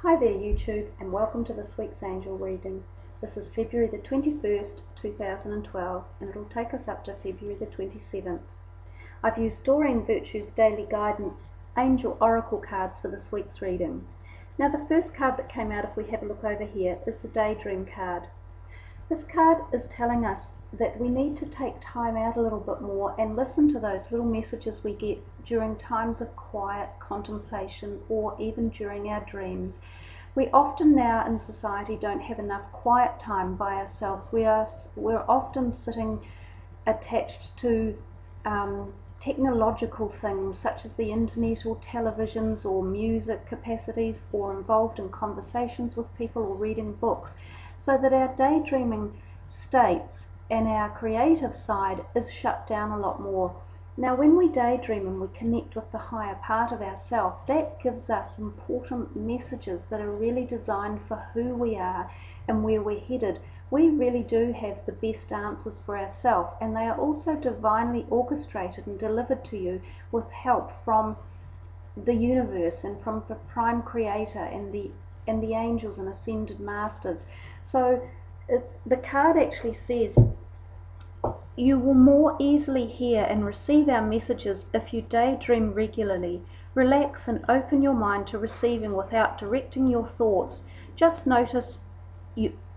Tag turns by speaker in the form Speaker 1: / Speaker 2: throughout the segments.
Speaker 1: Hi there YouTube, and welcome to this week's angel reading. This is February the 21st, 2012, and it'll take us up to February the 27th. I've used Doreen Virtue's Daily Guidance Angel Oracle cards for this week's reading. Now the first card that came out, if we have a look over here, is the Daydream card. This card is telling us that we need to take time out a little bit more and listen to those little messages we get during times of quiet contemplation or even during our dreams. We often now in society don't have enough quiet time by ourselves. We're often sitting attached to technological things such as the internet or televisions or music capacities, or involved in conversations with people or reading books, so that our daydreaming states and our creative side is shut down a lot more. Now when we daydream and we connect with the higher part of ourselves, that gives us important messages that are really designed for who we are and where we're headed. We really do have the best answers for ourselves, and they are also divinely orchestrated and delivered to you with help from the universe and from the prime creator and the angels and ascended masters. So the card actually says you will more easily hear and receive our messages if you daydream regularly. Relax and open your mind to receiving without directing your thoughts. Just notice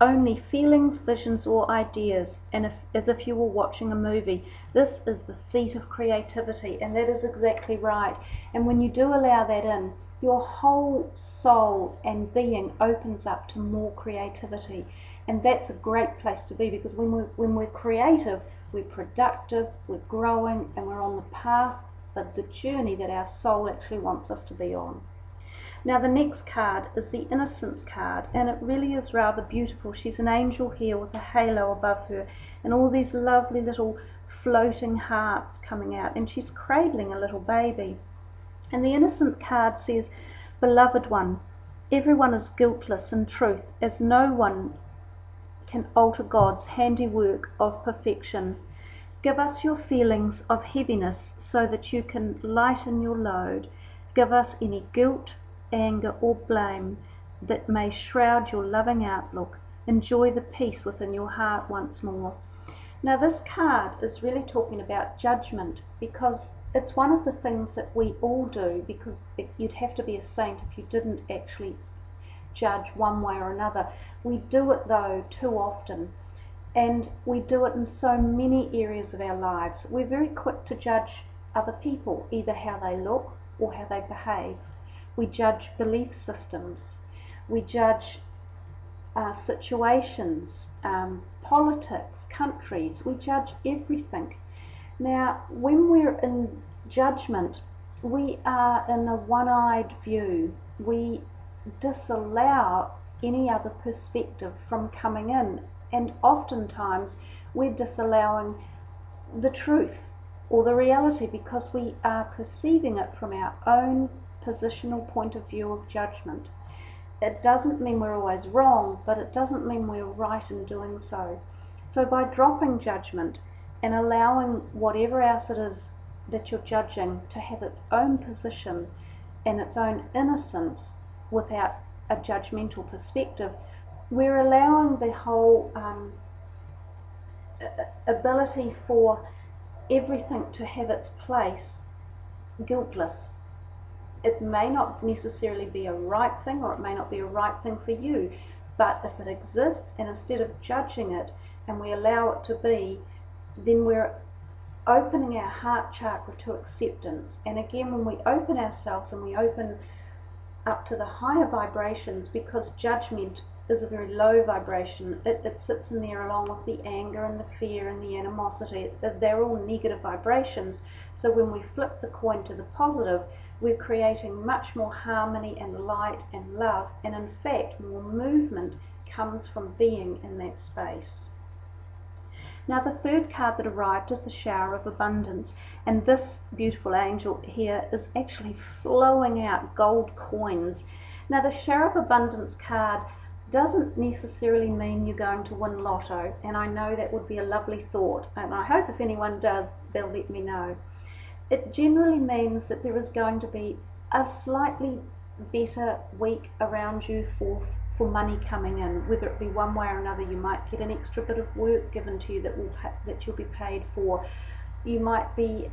Speaker 1: only feelings, visions, or ideas, and as if you were watching a movie. This is the seat of creativity, and that is exactly right. And when you do allow that in, your whole soul and being opens up to more creativity. And that's a great place to be, because when we're creative, we're productive, we're growing, and we're on the path of the journey that our soul actually wants us to be on. Now the next card is the Innocence card, and it really is rather beautiful. She's an angel here with a halo above her and all these lovely little floating hearts coming out, and she's cradling a little baby. And the Innocent card says, "Beloved one, everyone is guiltless in truth, as no one can alter God's handiwork of perfection. Give us your feelings of heaviness so that you can lighten your load. Give us any guilt, anger, or blame that may shroud your loving outlook. Enjoy the peace within your heart once more." Now this card is really talking about judgment, because it's one of the things that we all do, because you'd have to be a saint if you didn't actually judge one way or another. We do it though too often, and we do it in so many areas of our lives. We're very quick to judge other people, either how they look or how they behave. We judge belief systems, we judge situations, politics, countries, we judge everything. Now when we're in judgment, we are in a one-eyed view. We disallow any other perspective from coming in, and oftentimes we're disallowing the truth or the reality because we are perceiving it from our own positional point of view of judgment. It doesn't mean we're always wrong, but it doesn't mean we're right in doing so. So by dropping judgment and allowing whatever else it is that you're judging to have its own position and its own innocence without a judgmental perspective, we're allowing the whole ability for everything to have its place guiltless. It may not necessarily be a right thing, or it may not be a right thing for you, but if it exists, and instead of judging it and we allow it to be, then we're opening our heart chakra to acceptance. And again, when we open ourselves and we open up to the higher vibrations, because judgment is a very low vibration, it sits in there along with the anger and the fear and the animosity. They're all negative vibrations. So when we flip the coin to the positive, we're creating much more harmony and light and love, and in fact more movement comes from being in that space. Now the third card that arrived is the Shower of Abundance, and this beautiful angel here is actually flowing out gold coins. Now the Shower of Abundance card doesn't necessarily mean you're going to win lotto, and I know that would be a lovely thought, and I hope if anyone does, they'll let me know. It generally means that there is going to be a slightly better week around you for money coming in, whether it be one way or another. You might get an extra bit of work given to you that you'll be paid for. You might be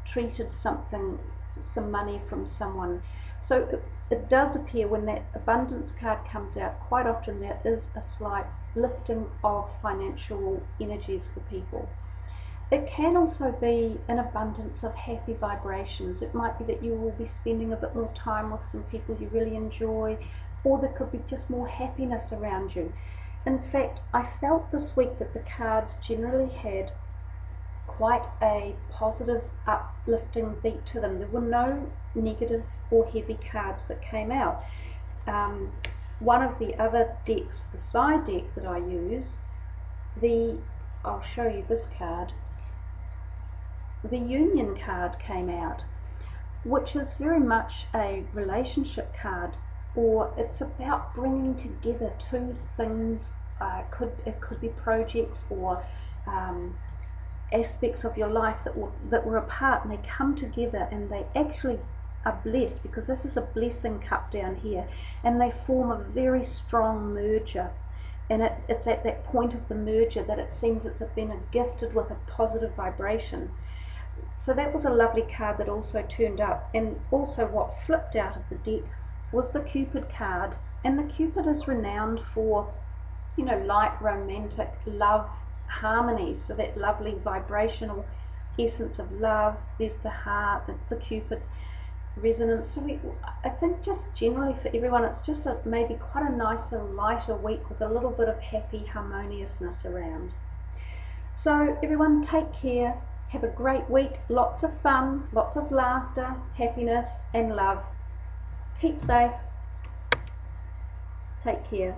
Speaker 1: treated some money from someone. So it does appear when that abundance card comes out, quite often there is a slight lifting of financial energies for people. It can also be an abundance of happy vibrations. It might be that you will be spending a bit more time with some people you really enjoy, or there could be just more happiness around you. In fact, I felt this week that the cards generally had quite a positive, uplifting beat to them. There were no negative or heavy cards that came out. One of the other decks, the side deck that I use, I'll show you this card. The Union card came out, which is very much a relationship card, or it's about bringing together two things. It could be projects or aspects of your life that were apart, and they come together and they actually are blessed, because this is a blessing cup down here, and they form a very strong merger. And it's at that point of the merger that it seems it's been gifted with a positive vibration. So that was a lovely card that also turned up. And also what flipped out of the deck was the Cupid card. And the Cupid is renowned for, light, romantic, love, harmony. So that lovely vibrational essence of love. There's the heart, that's the Cupid resonance. So I think just generally for everyone, it's just maybe quite a nicer, lighter week with a little bit of happy harmoniousness around. So everyone, take care. Have a great week, lots of fun, lots of laughter, happiness and love. Keep safe. Take care.